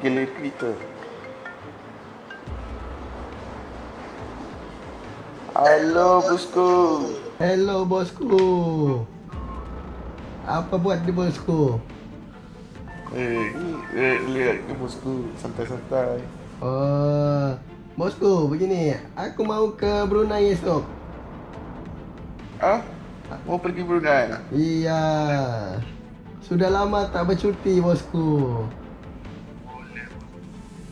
Galeri Kereta. Halo bosku. Hello bosku. Apa buat di bosku? Lihat ke bosku, santai-santai. Oh, bosku begini, aku mau ke Brunei esok. Ah? Mau pergi Brunei? Iya. Sudah lama tak bercuti bosku.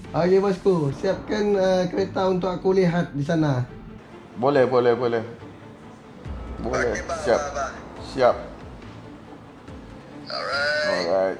Okey bosku, siapkan kereta untuk aku lihat di sana. Boleh. Siap. Siap. Alright.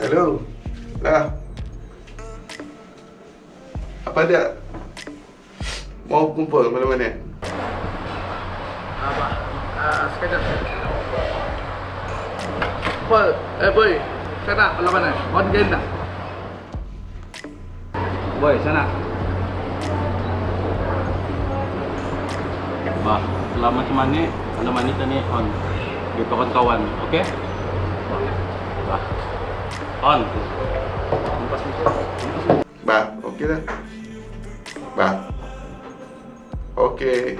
Hello. Lah. Apa dia? Mau kumpul mana-mana? Apa? Sekejap. Apa? Boy. Sana, lawan mana? On game dah. Boy, sana. Bah, selama macam mana, kalau kita ni on. Dia kawan-kawan, okey? Bah. On. Bah, okey dah. Bah. Okey.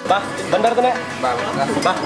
Bah, bandar tu nek. Bah.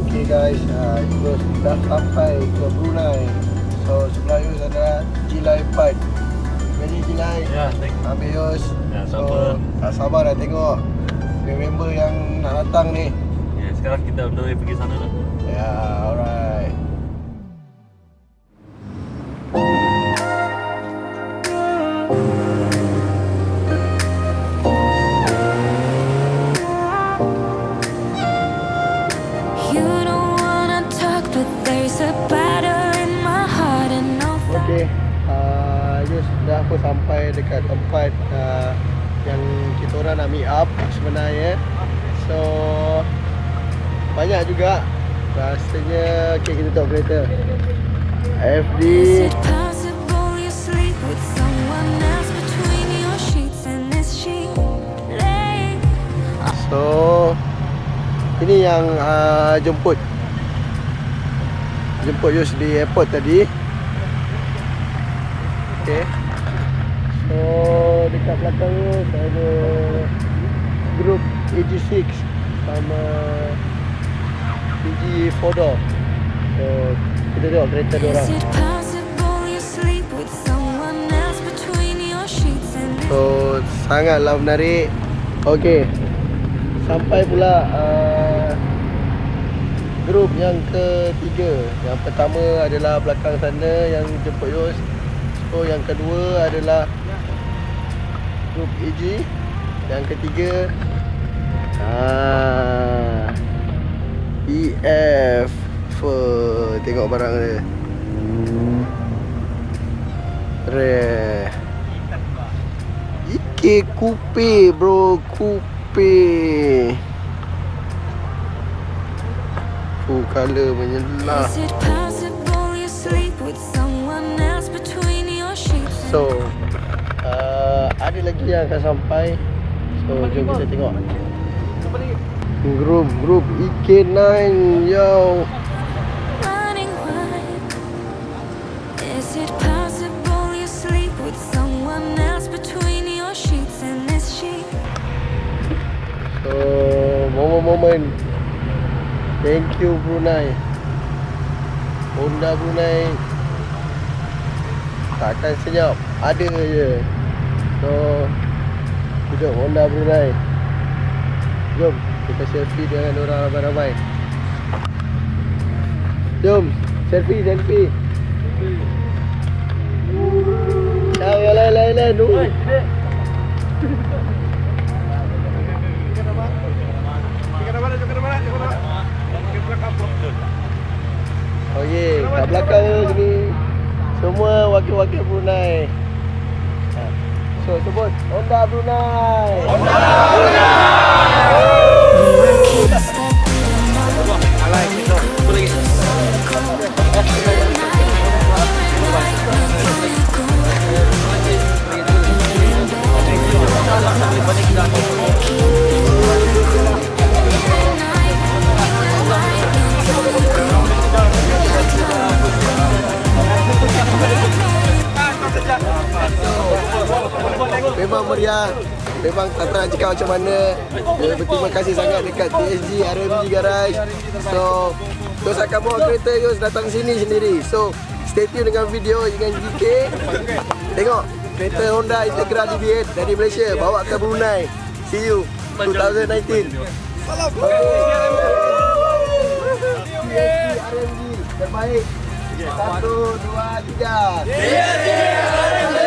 Okay guys, kita dah sampai ke Brunei. So sebelah Yeos adalah Jilai Part. Ready Jilai? Ya, thank Ambil Yeos. Ya, So sabar. tak sabar dah tengok member yang nak datang ni. Ya, sekarang kita udah pergi sana dah. Ya, alright. You don't wanna talk, but there's a battle in my heart and no. Okay, Yeos dah pun sampai dekat tempat yang kita orang nak meet up sebenarnya. So banyak juga rasanya. Okay, kita tengok kereta FD. Is it possible you sleep with someone else between your sheets, and is she laying? So ini yang jemput Yeos di airport tadi. Okay, so dekat belakang Yeos ada grup EG6 sama EG4 door. So kita tengok kereta diorang. Is it possible you sleep with someone else between your sheets, and is So sangatlah menarik. Okay, sampai pula grup yang ketiga. Yang pertama adalah belakang sana yang jemput Yeos. So yang kedua adalah grup EG. Yang ketiga EF. Tengok barang dia. Rare. Coupe bro, Coupe. Full color menyelah. it possible you sleep with someone else between your sheets? So ada lagi yang akan sampai. So jom kita tengok. Grup EK9 yo. Running wide. Is it possible you sleep with someone else between your sheets, and is she? So momen-momen. Thank you Brunei. Honda Brunei takkan senyap, ada je. So duduk Honda Brunei. Jom kita selfie dengan orang ramai-ramai. Jom selfie. Yang lain dulu. Okey, kat belakang sini semua wakil-wakil Brunei. So sebut Honda Brunei. Honda Memang meriah lah. Memang tak nak cakap macam mana. Berterima kasih sangat dekat TSG, RMG Garage. So, Yos akan bawa kereta Yos datang sini sendiri. So, stay tune dengan video dengan GK. Tengok kereta Honda Integra DC5 dari Malaysia bawa ke Brunei. See you 2019. Salam. RMG terbaik. 1, 2, 3.